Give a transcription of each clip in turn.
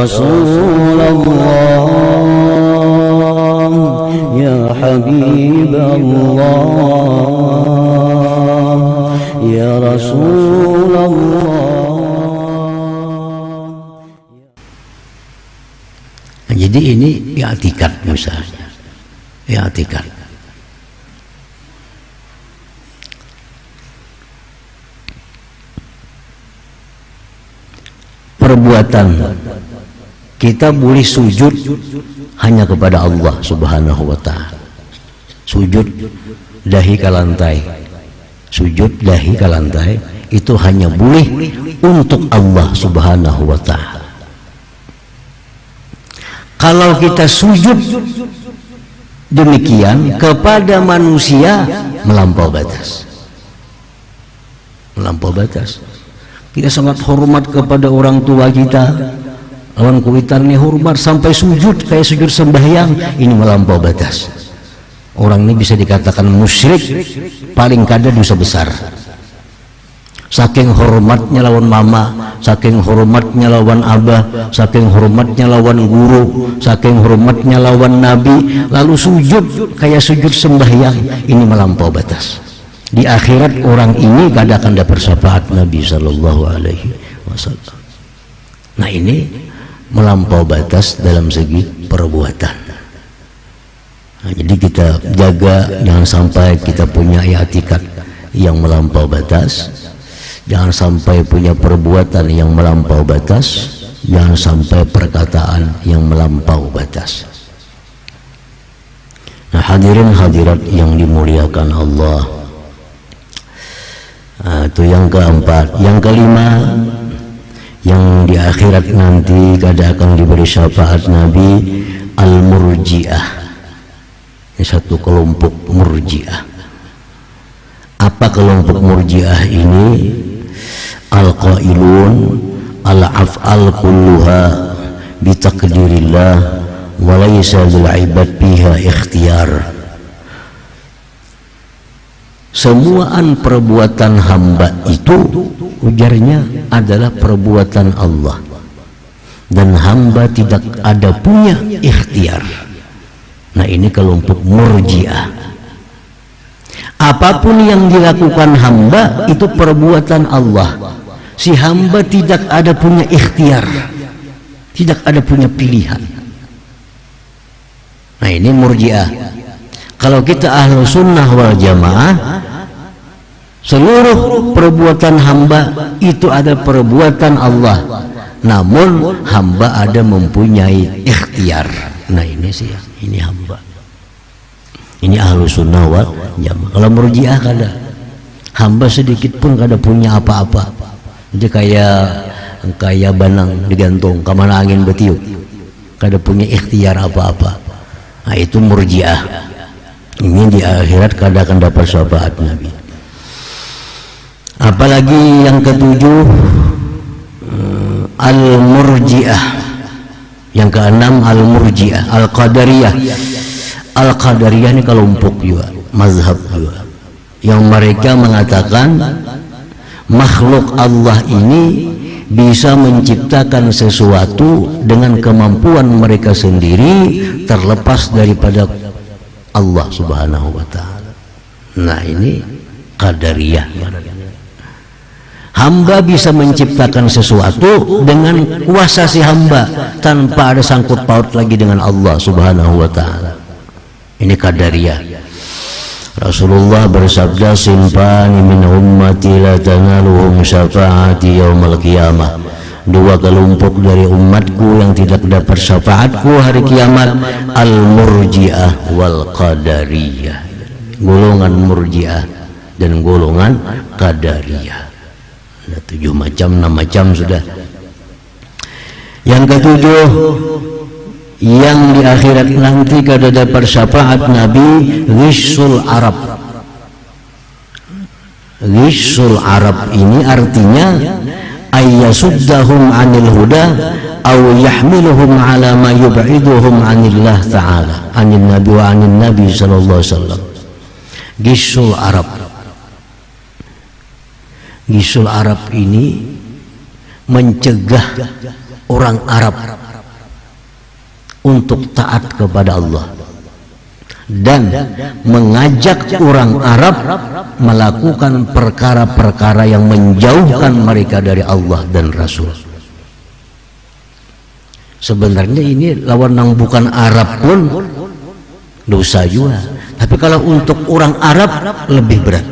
Rasulullah, ya Habiballah, ya Rasulullah. Jadi ini i'tikad misalnya, i'tikad. Perbuatan kita boleh sujud hanya kepada Allah Subhanahu wa ta'ala. Sujud dahi ke lantai, sujud dahi ke lantai itu hanya boleh untuk Allah Subhanahu wa ta'ala. Kalau kita sujud demikian kepada manusia, melampau batas. Melampau batas. Kita sangat hormat kepada orang tua kita, lawan kuitan nih hormat sampai sujud kayak sujud sembahyang, ini melampau batas. Orang ini bisa dikatakan musyrik, paling kada dosa besar. Saking hormatnya lawan mama, saking hormatnya lawan abah, saking hormatnya lawan guru, saking hormatnya lawan nabi, lalu sujud kayak sujud sembahyang, ini melampau batas. Di akhirat orang ini kada akan dapat syafaat Nabi Sallallahu Alaihi Wasallam. Nah ini melampau batas dalam segi perbuatan. Nah, jadi kita jaga jangan sampai kita punya i'tikad yang melampau batas, jangan sampai punya perbuatan yang melampau batas, jangan sampai perkataan yang melampau batas. Nah hadirin hadirat yang dimuliakan Allah, itu yang keempat. Yang kelima, yang di akhirat nanti kada akan diberi syafaat Nabi, al-murji'ah. Ini satu kelompok murji'ah. Apa kelompok murji'ah ini? Al-qailun al-af'al kulluha bitaqdirillah wa laysa lil ibad biha ikhtiyar. Semuaan perbuatan hamba itu ujarnya adalah perbuatan Allah, dan hamba tidak ada punya ikhtiar. Nah ini kelompok murji'ah. Apapun yang dilakukan hamba itu perbuatan Allah. Si hamba tidak ada punya ikhtiar, tidak ada punya pilihan. Nah ini murji'ah. Kalau kita ahlu sunnah wal jamaah, seluruh perbuatan hamba itu ada perbuatan Allah, namun hamba ada mempunyai ikhtiar. Nah ini sih, ini hamba. Ini ahlu sunnah wal jamaah. Kalau murji'ah kada, hamba sedikit pun kada punya apa-apa. Jadi kayak banang digantung kemana angin bertiup, kada punya ikhtiar apa-apa. Nah itu murji'ah. Ini di akhirat kada akan dapat syafaat Nabi. Apalagi yang ketujuh, al-murji'ah. Yang keenam, al-murji'ah, al-qadariyah. Al-qadariyah ini kelompok juga, mazhab juga, yang mereka mengatakan makhluk Allah ini bisa menciptakan sesuatu dengan kemampuan mereka sendiri, terlepas daripada Allah Subhanahu wa ta'ala. Nah ini qadariyah. Hamba bisa menciptakan sesuatu dengan kuasa si hamba tanpa ada sangkut paut lagi dengan Allah Subhanahu wa ta'ala. Ini qadariyah. Rasulullah bersabda, simpani min ummati la tanaluhum syafaati yaumal qiyamah. Dua kelompok dari umatku yang tidak dapat syafaatku hari kiamat, al-murji'ah wal qadariyah. Golongan murji'ah dan golongan qadariyah. Ada 7 macam, 6 macam sudah. Yang ketujuh, yang di akhirat nanti kada dapat syafaat Nabi, ghisul Arab. Ghisul Arab ini artinya ayyasuddahum anil huda aw yahmiluhum ala ma yub'iduhum anillah ta'ala, anin nabi wa anin nabi sallallahu alaihi wasallam. Ghisul Arab. Ghisul Arab ini mencegah orang Arab untuk taat kepada Allah dan mengajak orang Arab melakukan perkara-perkara yang menjauhkan mereka dari Allah dan Rasul. Sebenarnya ini lawan yang bukan Arab pun dosa juga, tapi kalau untuk orang Arab lebih berat.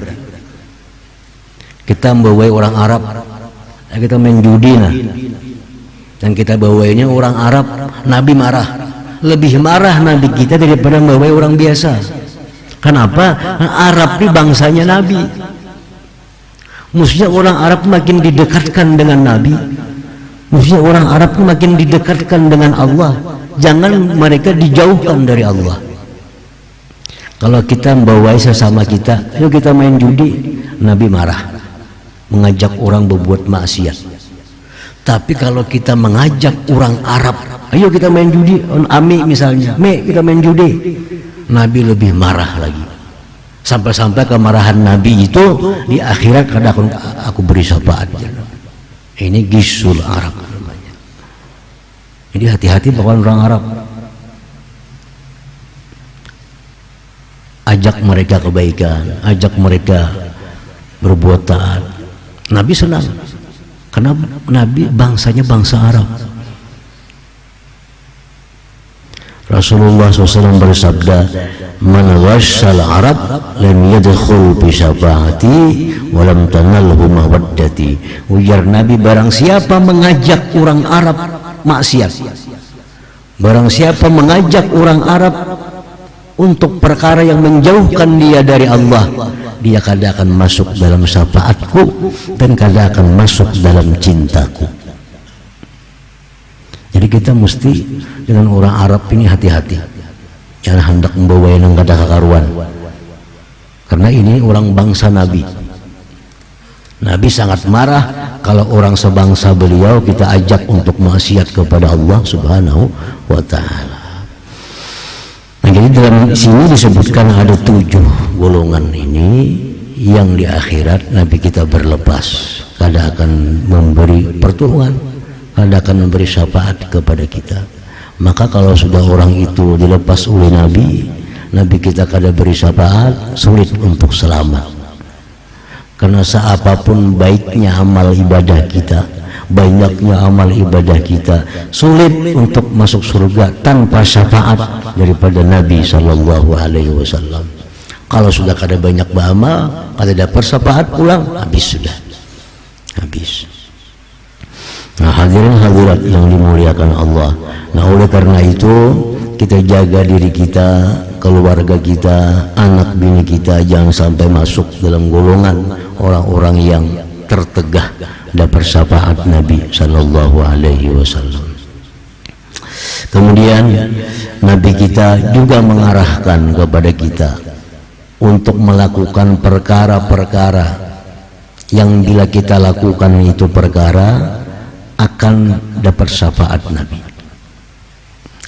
Kita membawa orang Arab, kita main judi nah, dan kita bawainya orang Arab, Nabi marah, lebih marah Nabi kita daripada membawa orang biasa. Kenapa? Arab ini bangsanya Nabi, mestinya orang Arab makin didekatkan dengan Nabi, mestinya orang Arab makin didekatkan dengan Allah, jangan mereka dijauhkan dari Allah. Kalau kita membawa sesama kita, ayo kita main judi, Nabi marah, mengajak orang berbuat maksiat. Tapi kalau kita mengajak orang Arab, ayo kita main judi, Ami misalnya, kita main judi, Nabi lebih marah lagi. Sampai-sampai kemarahan Nabi itu di akhirat kadang aku beri syafaat. Ini gisul Arab namanya. Jadi hati-hati bawaan orang Arab. Ajak mereka kebaikan, ajak mereka berbuat taat. Nabi senang karena Nabi bangsanya bangsa Arab. Rasulullah SAW bersabda, "Man ghasyal Arab lam yadkhul bi syafaati wa lam tanalhu mawaddati." Ujar Nabi, barang siapa mengajak orang Arab maksiat, barang siapa mengajak orang Arab untuk perkara yang menjauhkan dia dari Allah, dia kadang akan masuk dalam syafaatku dan kadang akan masuk dalam cintaku. Jadi kita mesti dengan orang Arab ini hati-hati, jangan hendak membawa yang kada kakaruan, karena ini orang bangsa Nabi. Nabi sangat marah kalau orang sebangsa beliau kita ajak untuk maksiat kepada Allah Subhanahu wa Ta'ala. Nah, jadi dalam sini disebutkan ada 7 golongan ini yang di akhirat Nabi kita berlepas, kada akan memberi pertolongan, kada akan memberi syafaat kepada kita. Maka kalau sudah orang itu dilepas oleh Nabi, Nabi kita kada beri syafaat, sulit untuk selamat. Karena seapapun baiknya amal ibadah kita, banyaknya amal ibadah kita, sulit untuk masuk surga tanpa syafaat daripada Nabi Sallallahu Alaihi Wasallam. Kalau sudah kada banyak beramal, kada dapat syafaat pulang, habis sudah, habis. Nah, hadirin hadirat yang dimuliakan Allah. Nah, oleh karena itu kita jaga diri kita, keluarga kita, anak bini kita jangan sampai masuk dalam golongan orang-orang yang tertegah dapat syafaat Nabi Sallallahu Alaihi Wasallam. Kemudian Nabi kita juga mengarahkan kepada kita untuk melakukan perkara-perkara yang bila kita lakukan itu perkara akan dapat syafaat Nabi.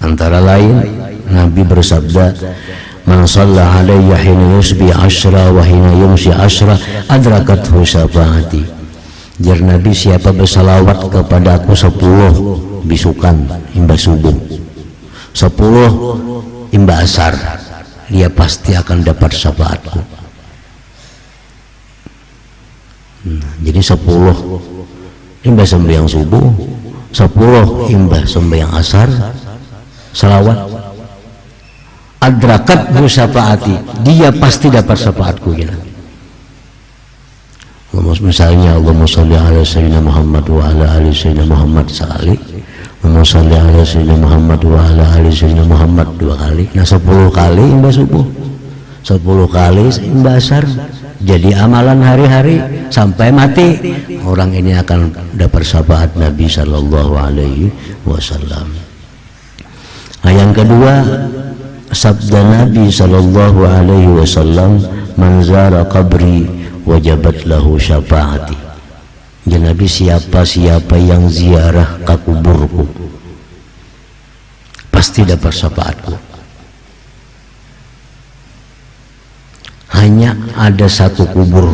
Antara lain Nabi bersabda, "Man shalla alayya hina yusbi 10 wa hina yumsi 10 adrakathu syafaati." Jar Nabi, siapa bersalawat kepada aku 10 bisukan imba subuh, 10 imba asar, dia pasti akan dapat syafaatku. Jadi 10 imba sembahyang subuh, 10 imba sembahyang asar, salawat, adrakat syafaati, dia pasti dapat syafaatku. Gitu. Misalnya Allahumma sholli ala sayyidina Muhammad wa ala ali sayyidina Muhammad sekali, Allahumma sholli ala sayyidina Muhammad wa ala ali sayyidina Muhammad 2 kali. Nah 10 kali imba subuh, 10 kali imba asar, jadi amalan hari-hari sampai mati. Orang ini akan dapat syafaat Nabi Sallallahu Alaihi Wasallam. Nah, yang kedua, sabda Nabi Sallallahu Alaihi Wasallam, "Man zara qabri wajabat lahu syafaati." Ya Nabi, siapa-siapa yang ziarah ke kuburku pasti dapat syafaatku. Hanya ada satu kubur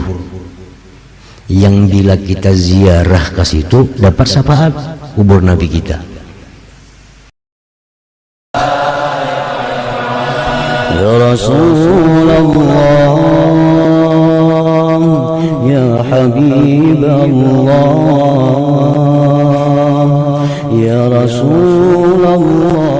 yang bila kita ziarah ke situ dapat syafaat, kubur Nabi kita. Rasulullah, ya Habiballah, ya Rasulullah,